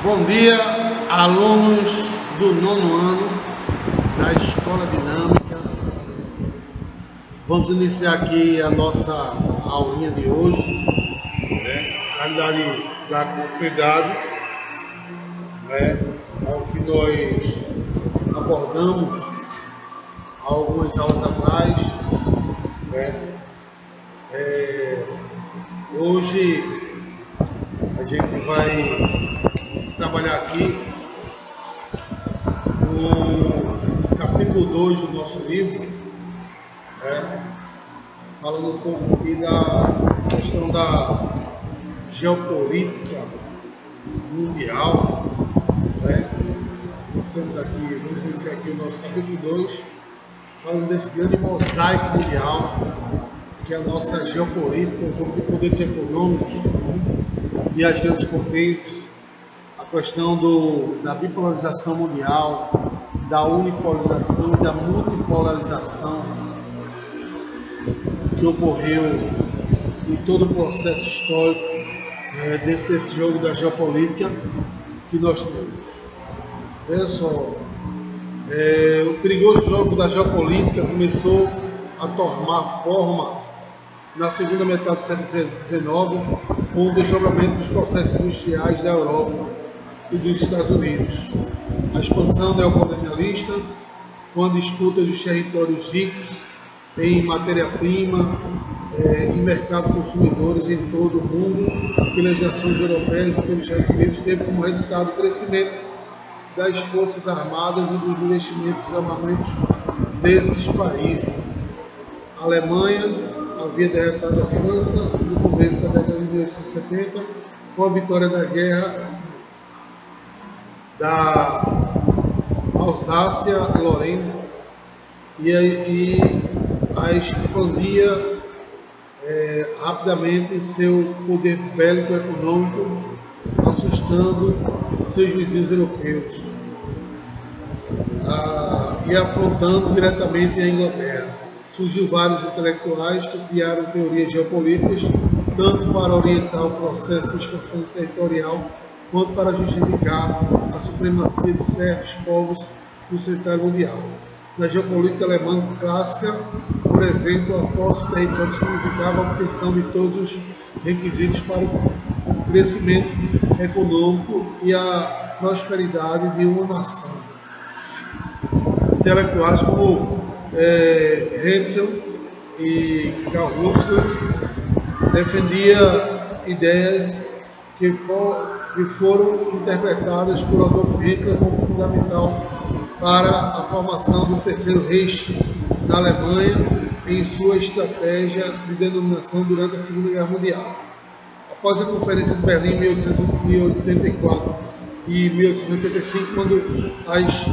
Bom dia, alunos do nono ano da Escola Dinâmica. Vamos iniciar aqui a nossa aulinha de hoje, na realidade, dar continuidade ao que nós abordamos algumas aulas atrás. Hoje a gente vai trabalhar aqui no capítulo 2 do nosso livro, falando um pouco aqui da questão da geopolítica mundial. Vamos iniciar aqui o nosso capítulo 2, falando desse grande mosaico mundial, que é a nossa geopolítica, o jogo de poderes econômicos e as grandes potências, a questão da bipolarização mundial, da unipolarização e da multipolarização que ocorreu em todo o processo histórico dentro desse jogo da geopolítica que nós temos. Veja só, o perigoso jogo da geopolítica começou a tomar forma na segunda metade do século XIX, com o desdobramento dos processos industriais da Europa e dos Estados Unidos, a expansão neocolonialista, com a disputa dos territórios ricos em matéria-prima e mercado consumidores em todo o mundo, pelas nações europeias e pelos Estados Unidos, teve como resultado o crescimento das forças armadas e dos investimentos dos armamentos desses países. A Alemanha havia derrotado a França no começo da década de 1870, com a vitória da guerra da Alsácia-Lorena, e a expandia rapidamente seu poder bélico econômico, assustando seus vizinhos europeus e afrontando diretamente a Inglaterra. Surgiu vários intelectuais que criaram teorias geopolíticas, tanto para orientar o processo de expansão territorial, quanto para justificar a supremacia de certos povos no cenário mundial. Na geopolítica alemã clássica, por exemplo, a posse do território significava a obtenção de todos os requisitos para o crescimento econômico e a prosperidade de uma nação. Intelectuais como Herzl e Karl Russell defendia ideias que foram interpretadas por Adolf Hitler como fundamental para a formação do Terceiro Reich na Alemanha em sua estratégia de denominação durante a Segunda Guerra Mundial. Após a Conferência de Berlim em 1884 e 1885, quando as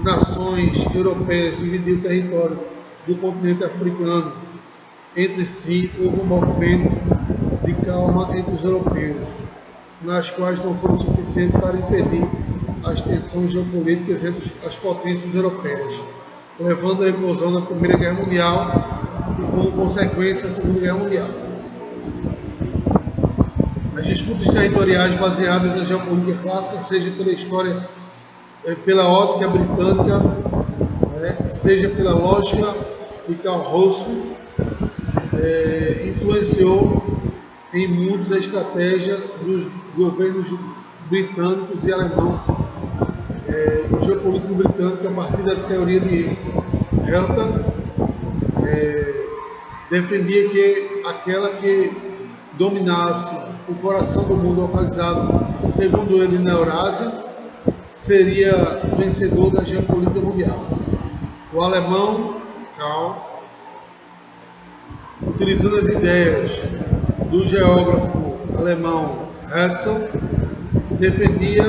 nações europeias dividiram o território do continente africano entre si, houve um movimento de calma entre os europeus, nas quais não foram suficientes para impedir as tensões geopolíticas entre as potências europeias, levando à eclosão da Primeira Guerra Mundial e, como consequência, a Segunda Guerra Mundial. As disputas territoriais baseadas na geopolítica clássica, seja pela história, pela ótica britânica, seja pela lógica de Karl Russell, influenciou em muitos a estratégia dos governos britânicos e alemão. O geopolítico britânico, a partir da teoria de Helder, defendia que aquela que dominasse o coração do mundo localizado, segundo ele, na Eurásia, seria vencedor da geopolítica mundial. O alemão, Karl, utilizando as ideias do geógrafo alemão Herzl, defendia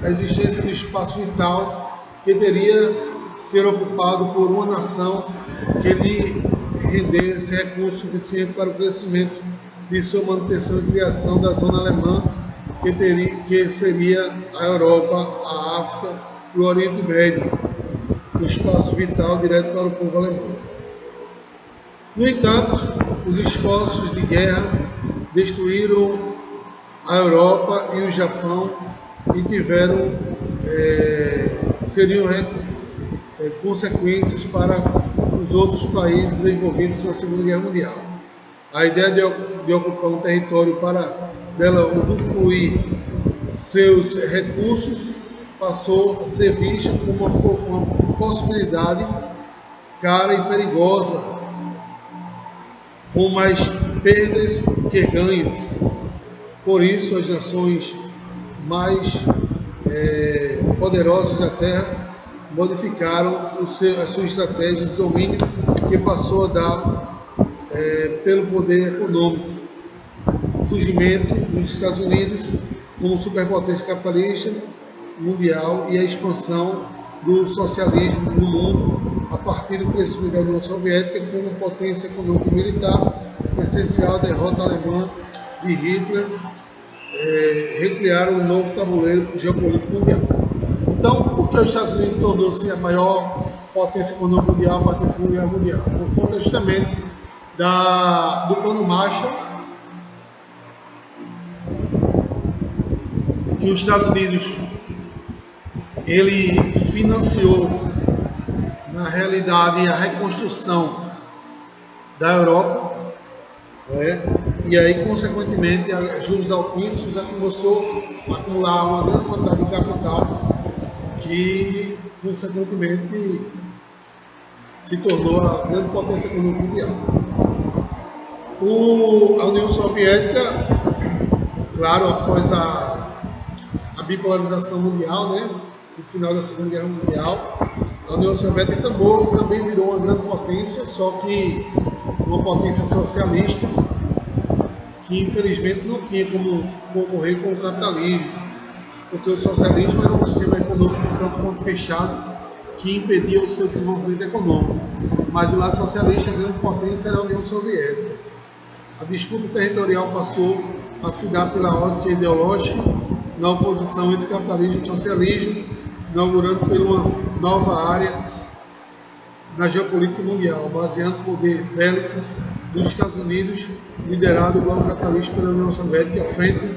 a existência do espaço vital que teria que ser ocupado por uma nação que lhe rendesse recursos suficientes para o crescimento de sua manutenção e criação da zona alemã, que seria a Europa, a África e o Oriente Médio, o espaço vital direto para o povo alemão. No entanto, os esforços de guerra destruíram a Europa e o Japão e tiveram, seriam consequências para os outros países envolvidos na Segunda Guerra Mundial. A ideia de ocupar um território para dela usufruir seus recursos passou a ser vista como uma possibilidade cara e perigosa, com mais perdas que ganhos. Por isso, as nações mais poderosas da Terra modificaram as suas estratégias de domínio, que passou a dar pelo poder econômico. O surgimento dos Estados Unidos como superpotência capitalista mundial e a expansão do socialismo no mundo a partir do crescimento da União Soviética como potência econômica e militar, essencial à derrota alemã de Hitler, recriaram um novo tabuleiro geopolítico mundial. Então, por que os Estados Unidos tornou-se a maior potência econômica mundial a partir da Segunda Guerra Mundial? Por conta justamente do Plano Marshall, que os Estados Unidos ele financiou, na realidade, a reconstrução da Europa, e aí, consequentemente, a juros altíssimos começou a acumular uma grande quantidade de capital que, consequentemente, se tornou a grande potência econômica mundial. A União Soviética, claro, após a bipolarização mundial, no final da Segunda Guerra Mundial, a União Soviética também virou uma grande potência, só que uma potência socialista, que infelizmente não tinha como concorrer com o capitalismo, porque o socialismo era um sistema econômico tanto quanto fechado, que impedia o seu desenvolvimento econômico. Mas do lado socialista, a grande potência era a União Soviética. A disputa territorial passou a se dar pela ótica ideológica, na oposição entre capitalismo e socialismo, inaugurando por uma nova área na geopolítica mundial, baseando o poder bélico dos Estados Unidos, liderado o bloco capitalista pela União Soviética, à frente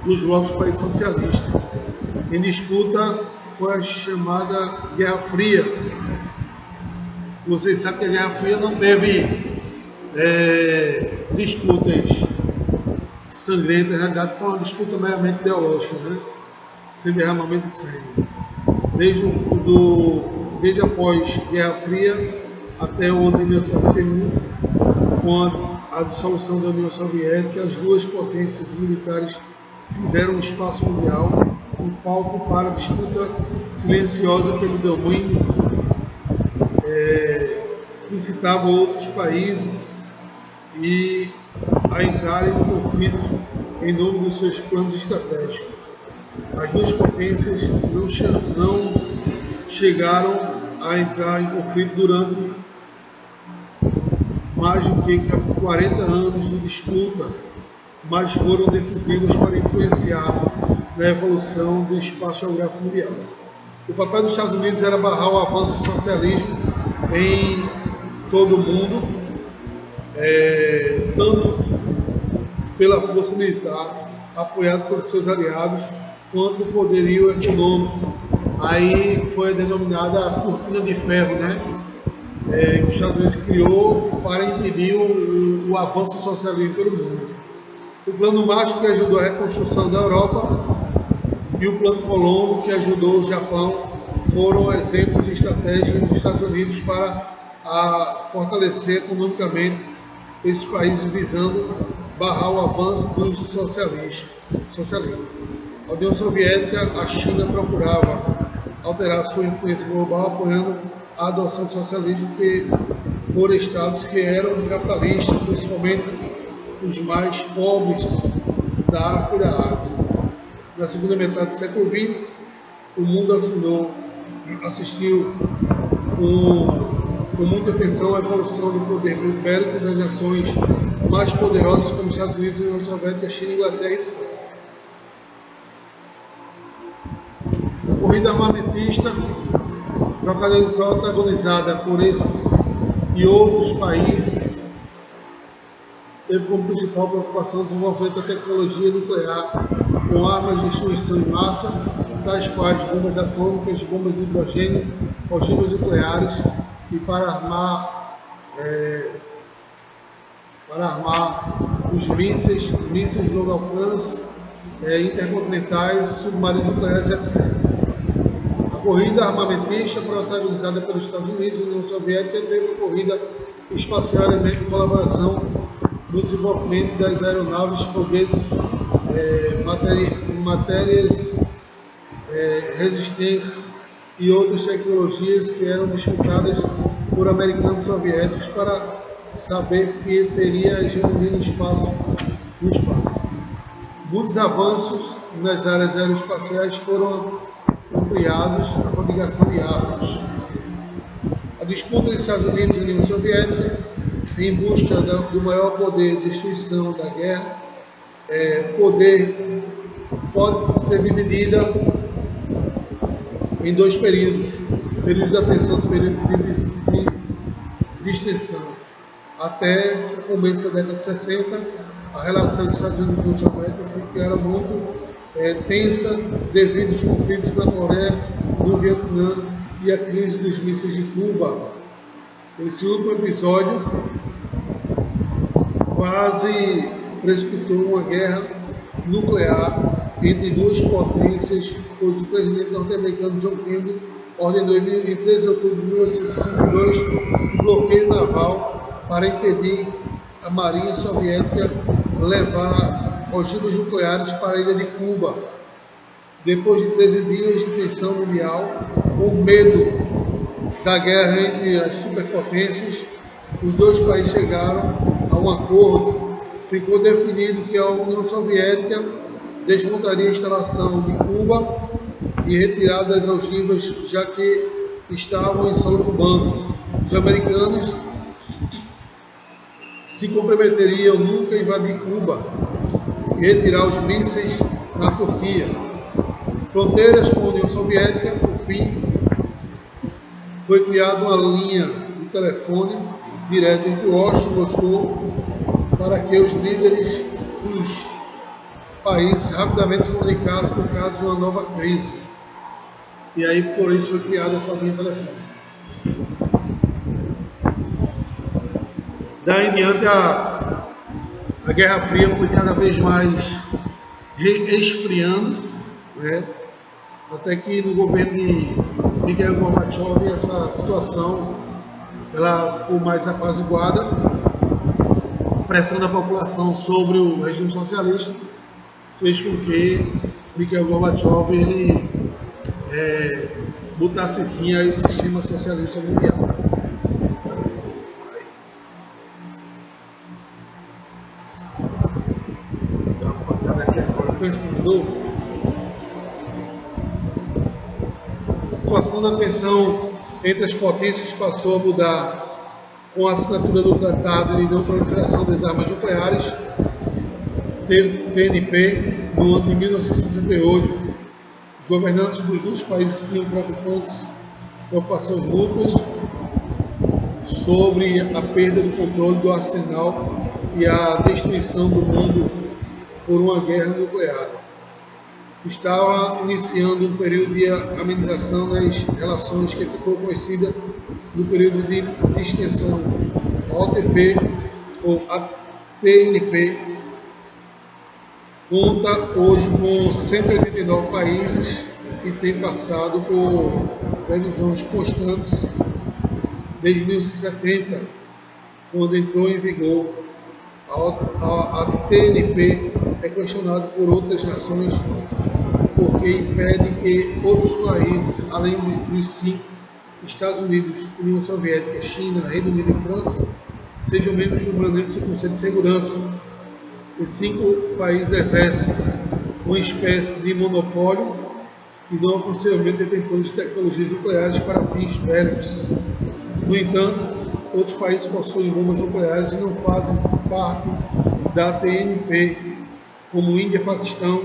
dos blocos países socialistas. Em disputa foi a chamada Guerra Fria. Vocês sabem que a Guerra Fria não teve disputas sangrentas, na realidade foi uma disputa meramente ideológica, sem derramamento de sangue. Desde após Guerra Fria até o ano de 1991, com a dissolução da União Soviética, as duas potências militares fizeram o espaço mundial um palco para a disputa silenciosa pelo domínio, que incitava outros países a entrarem no conflito em nome dos seus planos estratégicos. As duas potências não chegaram a entrar em conflito durante mais do que 40 anos de disputa, mas foram decisivas para influenciar na evolução do espaço geográfico mundial. O papel dos Estados Unidos era barrar o avanço do socialismo em todo o mundo, tanto pela força militar, apoiado por seus aliados, quanto o poderio econômico. Aí foi denominada a cortina de ferro, que os Estados Unidos criou para impedir o avanço do socialismo pelo mundo. O Plano Marshall, que ajudou a reconstrução da Europa, e o Plano Colombo, que ajudou o Japão, foram exemplos de estratégia dos Estados Unidos para fortalecer economicamente esses países, visando barrar o avanço dos socialismo. A União Soviética, a China procurava alterar sua influência global, apoiando a adoção do socialismo por estados que eram capitalistas, principalmente os mais pobres da África e da Ásia. Na segunda metade do século XX, o mundo assistiu com muita atenção à evolução do poder bélico das nações mais poderosas como os Estados Unidos, a União Soviética, China, Inglaterra e França. A corrida armamentista, protagonizada por esses e outros países, teve como principal preocupação o desenvolvimento da tecnologia nuclear com armas de destruição em massa, tais quais bombas atômicas, bombas de hidrogênio, ogivas nucleares, e para armar os mísseis de longo alcance, intercontinentais, submarinos nucleares, etc. A corrida armamentista, protagonizada pelos Estados Unidos e União Soviética, teve corrida espacial elemento de colaboração no desenvolvimento das aeronaves, foguetes, matérias resistentes e outras tecnologias que eram disputadas por americanos e soviéticos para saber que teria a hegemonia no espaço. Muitos avanços nas áreas aeroespaciais foram ampliados à fabricação de armas. A disputa dos Estados Unidos e União Soviética em busca do maior poder de destruição da guerra, pode ser dividida em dois períodos de atenção, período de extensão. Até o começo da década de 60, a relação dos Estados Unidos e União Soviética era muito tensa devido aos conflitos na Coreia, no Vietnã e a crise dos mísseis de Cuba. Esse último episódio quase precipitou uma guerra nuclear entre duas potências, pois o presidente norte-americano John Kennedy ordenou em 13 de outubro de 1862 um bloqueio naval para impedir a marinha soviética levar ogivas nucleares para a ilha de Cuba. Depois de 13 dias de tensão mundial, com medo da guerra entre as superpotências, os dois países chegaram a um acordo. Ficou definido que a União Soviética desmontaria a instalação de Cuba e retirada das ogivas, já que estavam em solo cubano. Os americanos se comprometeriam nunca a invadir Cuba e retirar os mísseis na Turquia. Fronteiras com a União Soviética, por fim, foi criada uma linha de telefone direto entre Washington e Moscou para que os líderes dos países rapidamente se comunicassem no caso de uma nova crise. E aí, por isso, foi criada essa linha de telefone. Daí em diante, a Guerra Fria foi cada vez mais esfriando, né? Até que no governo de Mikhail Gorbachev essa situação ela ficou mais apaziguada. A pressão da população sobre o regime socialista fez com que Mikhail Gorbachev ele botasse fim a esse sistema socialista mundial. Dá uma pancada aqui agora, pensador. A situação da tensão entre as potências passou a mudar com a assinatura do Tratado de Não Proliferação das Armas Nucleares, TNP, no ano de 1968. Os governantes dos dois países tinham preocupações mútuas sobre a perda do controle do arsenal e a destruição do mundo por uma guerra nuclear. Estava iniciando um período de amenização das relações que ficou conhecida no período de extensão. A OTP, ou a TNP, conta hoje com 189 países e tem passado por revisões constantes desde 1970, quando entrou em vigor. A TNP é questionada por outras nações porque impede que outros países, além dos 5, Estados Unidos, União Soviética, China, Reino Unido e França, sejam membros permanentes do Conselho de Segurança. Os 5 países exercem uma espécie de monopólio e não oficialmente detentores de tecnologias nucleares para fins bélicos. No entanto, outros países possuem bombas nucleares e não fazem parte da TNP, como Índia, Paquistão,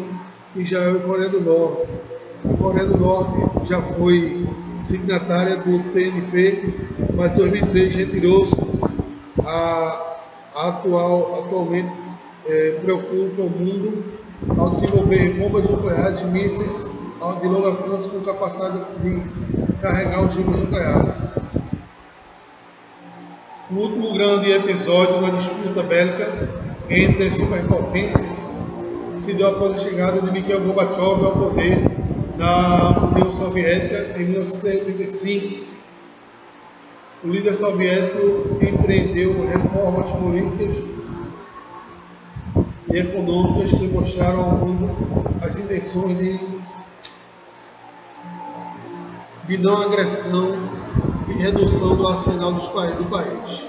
Israel e Coreia do Norte. A Coreia do Norte já foi signatária do TNP, mas em 2003 retirou-se. Atualmente preocupa o mundo ao desenvolver bombas nucleares e mísseis de longo alcance com capacidade de carregar ogivas nucleares. O último grande episódio na disputa bélica entre as superpotências se deu após a chegada de Mikhail Gorbachev ao poder na União Soviética em 1985. O líder soviético empreendeu reformas políticas e econômicas que mostraram ao mundo as intenções de não agressão e redução do arsenal do país.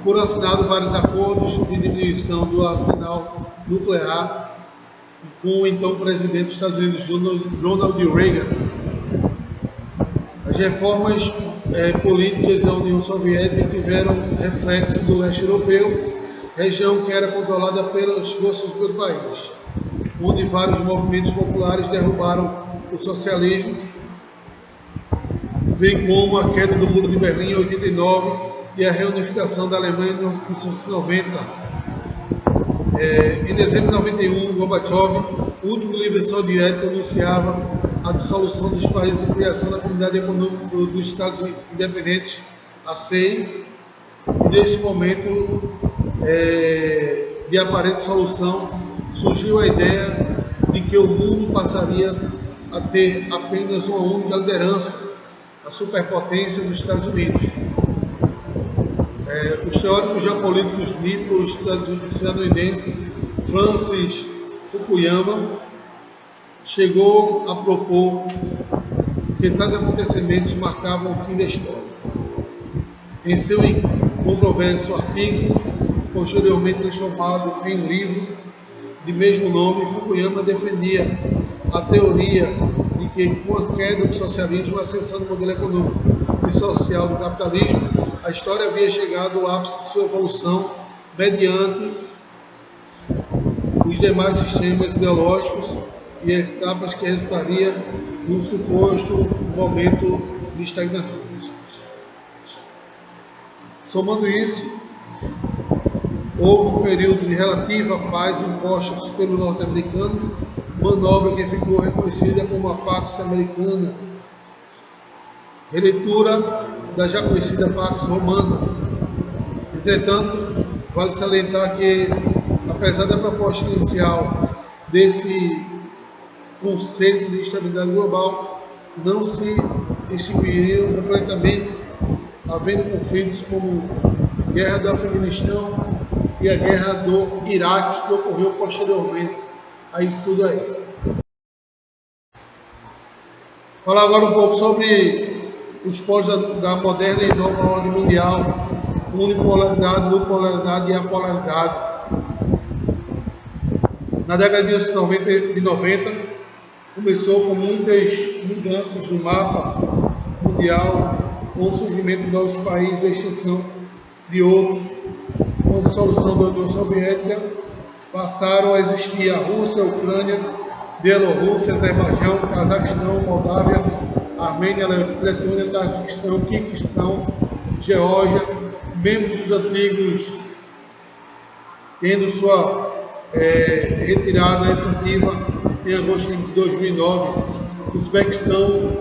Foram assinados vários acordos de diminuição do arsenal nuclear com o então presidente dos Estados Unidos, Ronald Reagan. As reformas políticas da União Soviética tiveram reflexo do leste europeu, região que era controlada pelas forças do país, onde vários movimentos populares derrubaram o socialismo, bem como a queda do Muro de Berlim em 89 e a reunificação da Alemanha em 1990. Em dezembro de 91, Gorbachev, o último líder soviético, anunciava a dissolução dos países e criação da Comunidade Econômica dos Estados Independentes, a CEI, e neste momento de aparente solução, surgiu a ideia de que o mundo passaria a ter apenas uma única liderança, a superpotência dos Estados Unidos. Os teóricos geopolíticos nipo-estadunidense Francis Fukuyama chegou a propor que tais acontecimentos marcavam o fim da história. Em seu controverso artigo, posteriormente transformado em livro de mesmo nome, Fukuyama defendia a teoria de que, com a queda do socialismo e a ascensão do modelo econômico e social do capitalismo, a história havia chegado ao ápice de sua evolução mediante os demais sistemas ideológicos e etapas que resultaria num suposto momento de estagnação. Somando isso, houve um período de relativa paz imposta pelo norte-americano, manobra que ficou reconhecida como a Pax Americana, releitura da já conhecida Pax Romana. Entretanto, vale salientar que, apesar da proposta inicial desse conceito de estabilidade global, não se extinguiriam completamente, havendo conflitos como a Guerra do Afeganistão e a Guerra do Iraque, que ocorreu posteriormente a isso tudo aí. Falar agora um pouco sobre os polos da moderna e nova ordem mundial, unipolaridade, multipolaridade e apolaridade. Na década de 90, começou com muitas mudanças no mapa mundial, com o surgimento de novos países e a extinção de outros. Com a dissolução da União Soviética, passaram a existir a Rússia, a Ucrânia, Bielorrússia, Azerbaijão, Cazaquistão, Moldávia, Armênia, Letônia, Tajiquistão, Kirguistão, Geórgia, membros dos antigos tendo sua retirada efetiva em agosto de 2009, Uzbequistão,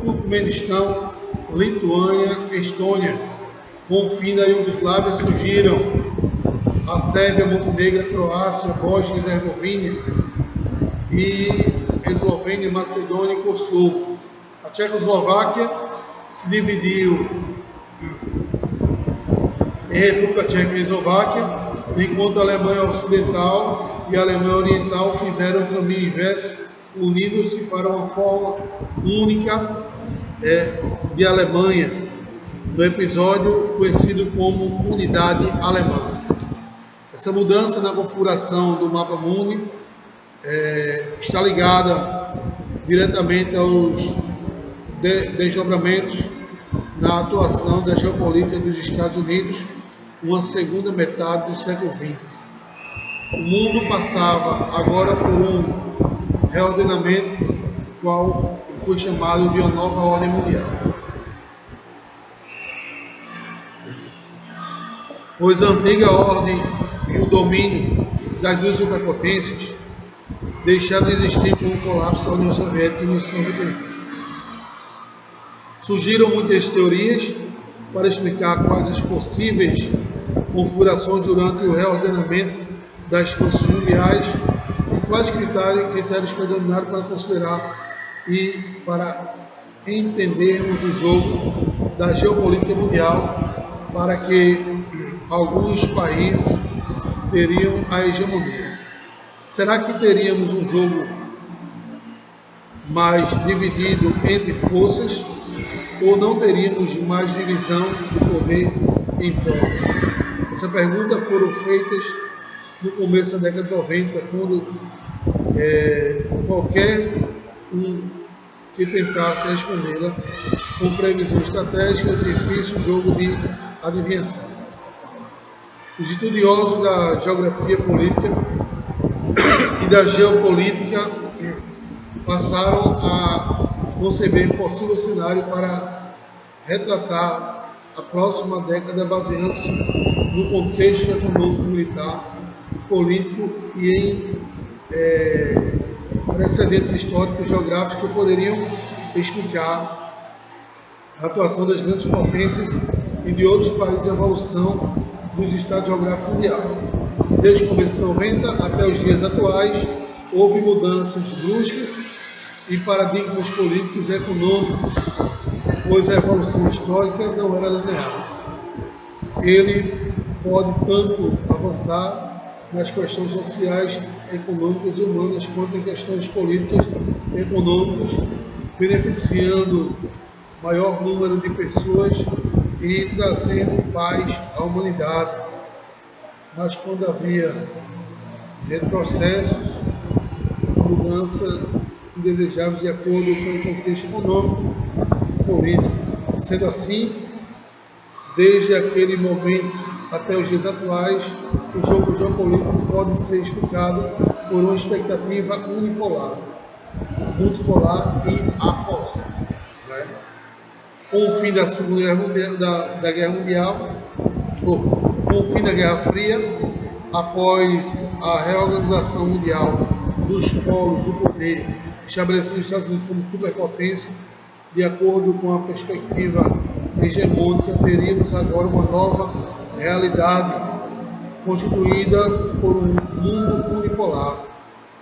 Turcomenistão, Lituânia, Estônia. Com o fim da Iugoslávia surgiram a Sérvia, Montenegro, Croácia, Bósnia e Herzegovina e Eslovênia, Macedônia e Kosovo. A Tchecoslováquia se dividiu em República Tcheca e Eslováquia, enquanto a Alemanha Ocidental e a Alemanha Oriental fizeram o caminho inverso, unindo-se para uma forma única de Alemanha, no episódio conhecido como Unidade Alemã. Essa mudança na configuração do mapa mundi está ligada diretamente aos desdobramentos na atuação da geopolítica dos Estados Unidos, uma segunda metade do século XX. O mundo passava agora por um reordenamento, qual foi chamado de uma nova ordem mundial. Pois a antiga ordem e o domínio das duas superpotências deixaram de existir com o colapso da União Soviética em 1991. Surgiram muitas teorias para explicar quais as possíveis configurações durante o reordenamento das forças mundiais e quais critérios predominaram para considerar e para entendermos o jogo da geopolítica mundial para que alguns países teriam a hegemonia. Será que teríamos um jogo mais dividido entre forças ou não teríamos mais divisão do poder em polos? Essa pergunta foram feitas no começo da década de 90, quando qualquer um que tentasse respondê-la com previsão estratégica, difícil jogo de adivinhação. Os estudiosos da geografia política e da geopolítica passaram a conceber um possível cenário para retratar a próxima década baseando-se no contexto econômico, militar, político e em precedentes históricos geográficos que poderiam explicar a atuação das grandes potências e de outros países e a evolução dos estados geográficos mundiais. Desde o começo de 90 até os dias atuais, houve mudanças bruscas e paradigmas políticos e econômicos, pois a evolução histórica não era linear. Ele pode tanto avançar nas questões sociais, econômicas e humanas, quanto em questões políticas e econômicas, beneficiando maior número de pessoas e trazendo paz à humanidade. Mas quando havia retrocessos, a mudança indesejável de acordo com o contexto econômico e político. Sendo assim, desde aquele momento até os dias atuais, o jogo geopolítico pode ser explicado por uma expectativa unipolar, multipolar e apolar. Com o fim da Segunda Guerra Mundial, da Guerra Mundial, com o fim da Guerra Fria, após a reorganização mundial dos polos do poder, estabelecendo os Estados Unidos como superpotência, de acordo com a perspectiva hegemônica, teríamos agora uma nova realidade constituída por um mundo unipolar.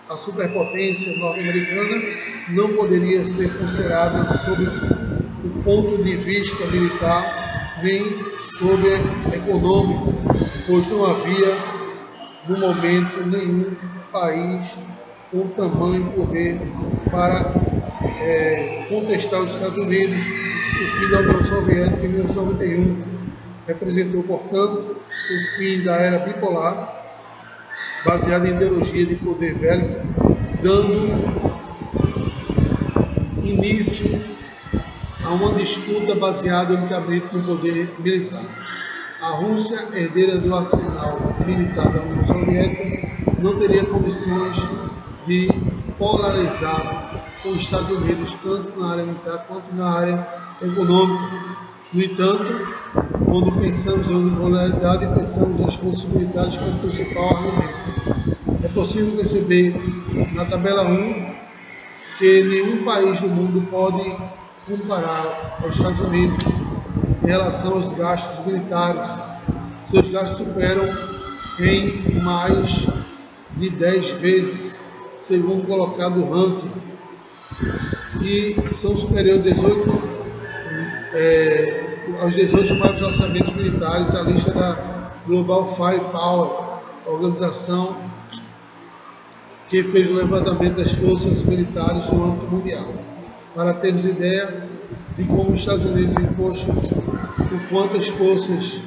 A superpotência norte-americana não poderia ser considerada sob o ponto de vista militar nem sob econômico, pois não havia, no momento, nenhum país com tamanho e poder para contestar os Estados Unidos. O fim da União Soviética em 1991 representou, portanto, o fim da era bipolar, baseada em ideologia de poder bélico, dando início a uma disputa baseada unicamente no poder militar. A Rússia, herdeira do arsenal militar da União Soviética, não teria condições de polarizar com os Estados Unidos, tanto na área militar quanto na área econômica. No entanto, quando pensamos em unipolaridade, pensamos nas forças militares como principal argumento. É possível perceber na tabela 1 que nenhum país do mundo pode comparar aos Estados Unidos em relação aos gastos militares. Seus gastos superam em mais de 10 vezes, segundo colocado o ranking, e são superiores aos 18 maiores orçamentos militares, a lista da Global Firepower, organização que fez o levantamento das forças militares no âmbito mundial. Para termos ideia de como os Estados Unidos impostos por quantas forças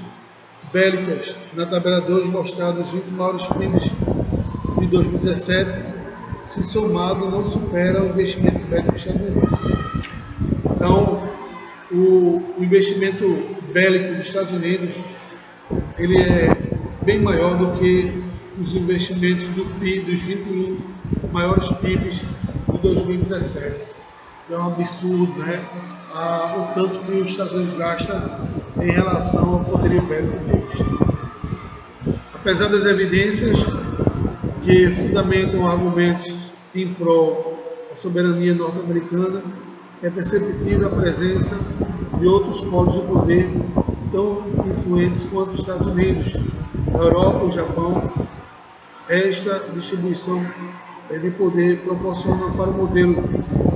bélicas, na tabela 2 mostrados os 20 maiores PIBs de 2017, se somado não supera o investimento bélico dos Estados Unidos. Então, o investimento bélico dos Estados Unidos ele é bem maior do que os investimentos do PIB, dos 21 maiores PIBs de 2017. É um absurdo, né? O tanto que os Estados Unidos gastam em relação ao poderio bélico deles. Apesar das evidências que fundamentam argumentos em prol da soberania norte-americana, é perceptível a presença de outros polos de poder tão influentes quanto os Estados Unidos, a Europa e o Japão. Esta distribuição de poder proporciona para o modelo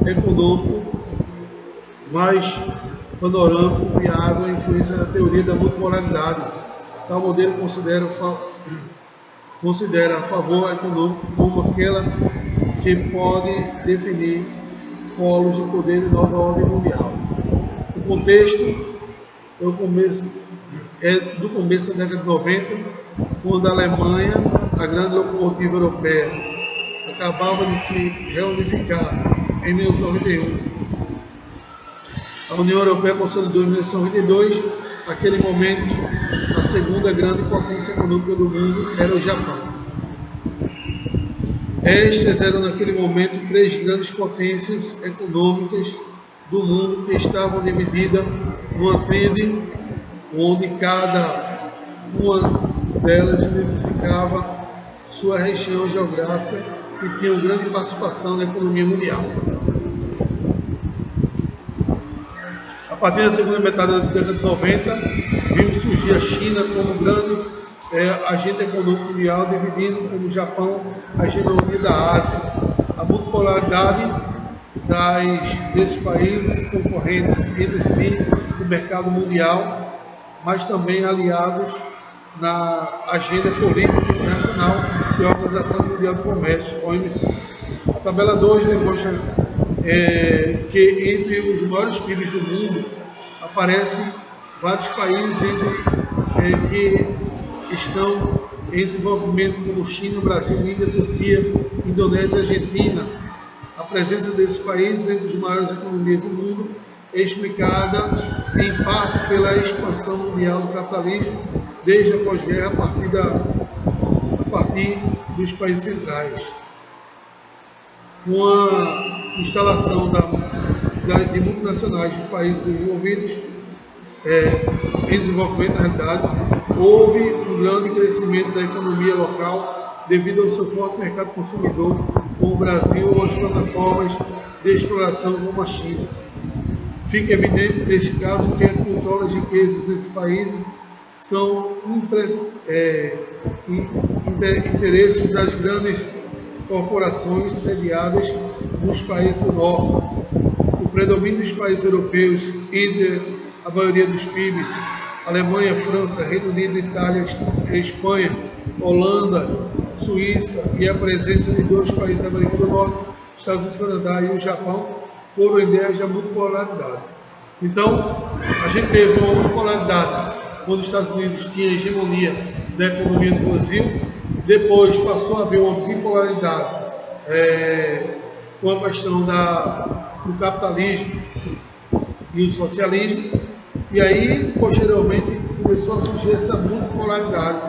econômico mais panorâmico viável a influência da teoria da multipolaridade. Tal modelo considera a favor econômico como aquela que pode definir polos de poder de nova ordem mundial. O contexto é do começo da década de 90, quando a Alemanha, a grande locomotiva europeia, acabava de se reunificar em 1991. A União Europeia consolidou em 1992, naquele momento, a segunda grande potência econômica do mundo era o Japão. Estas eram, naquele momento, três grandes potências econômicas do mundo que estavam divididas numa tríade, onde cada uma delas identificava sua região geográfica e tinha uma grande participação na economia mundial. A partir da segunda metade da década de 90, vimos surgir a China como grande agente econômico mundial, dividindo como o Japão a hegemonia da Ásia. A multipolaridade traz desses países concorrentes entre si no mercado mundial, mas também aliados na agenda política internacional e a Organização Mundial do Comércio, OMC. A tabela 2 demonstra que entre os maiores PIBs do mundo aparecem vários países que estão em desenvolvimento, como China, Brasil, Índia, Turquia, Indonésia e Argentina. A presença desses países entre as maiores economias do mundo é explicada em parte pela expansão mundial do capitalismo desde a pós-guerra a partir dos países centrais. Com a instalação de multinacionais dos países desenvolvidos, em desenvolvimento, na realidade, houve um grande crescimento da economia local devido ao seu forte mercado consumidor, como o Brasil, ou as plataformas de exploração como a China. Fica evidente, neste caso, que a controle das riquezas nesse país são interesses das grandes corporações sediadas nos países do Norte. O predomínio dos países europeus entre a maioria dos PIBs, Alemanha, França, Reino Unido, Itália, Espanha, Holanda, Suíça, e a presença de dois países da América do Norte, Estados Unidos, Canadá e o Japão, foram ideias da multipolaridade. Então, a gente teve uma multipolaridade quando os Estados Unidos tinham a hegemonia da economia do Brasil, depois passou a haver uma bipolaridade com a questão do capitalismo e o socialismo, e aí, posteriormente, começou a surgir essa multipolaridade,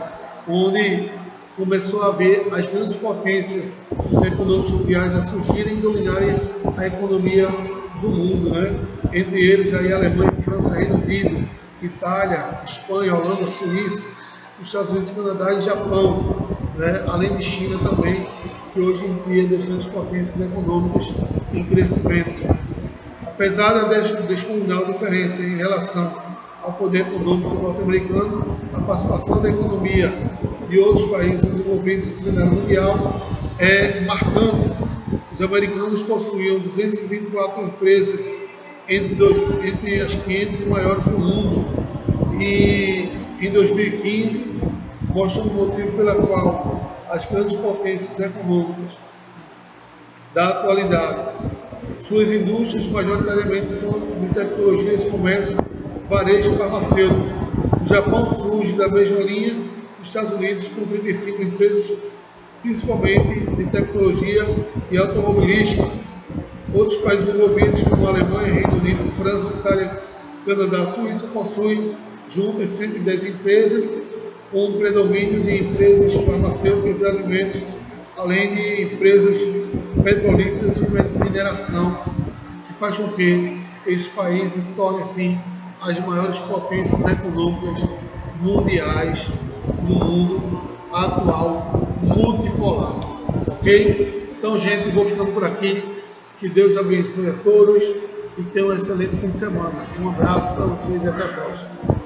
onde começou a haver as grandes potências econômicas mundiais a surgirem e dominarem a economia do mundo, né? Entre eles aí Alemanha, França, Reino Unido, Itália, Espanha, Holanda, Suíça, Estados Unidos, Canadá e Japão, né? Além de China também, que hoje em dia é das grandes potências econômicas em crescimento. Apesar da descomunal diferença em relação ao poder econômico norte-americano, a participação da economia de outros países desenvolvidos no cenário mundial é marcante. Os americanos possuíam 224 empresas entre as 500 maiores do mundo, e em 2015 mostra o motivo pela qual as grandes potências econômicas da atualidade, suas indústrias majoritariamente são de tecnologias, comércio, varejo e farmacêutico. O Japão surge da mesma linha, os Estados Unidos com 35 empresas, principalmente de tecnologia e automobilística. Outros países envolvidos, como a Alemanha, Reino Unido, França, Itália, Canadá, Suíça, possuem juntas 110 empresas, com um predomínio de empresas farmacêuticas e alimentos, além de empresas petrolíferas e mineração, que faz com que esses países se tornem, assim, as maiores potências econômicas mundiais no mundo atual multipolar. ok? Então, gente, vou ficando por aqui. Que Deus abençoe a todos e tenham um excelente fim de semana. Um abraço para vocês e até a próxima.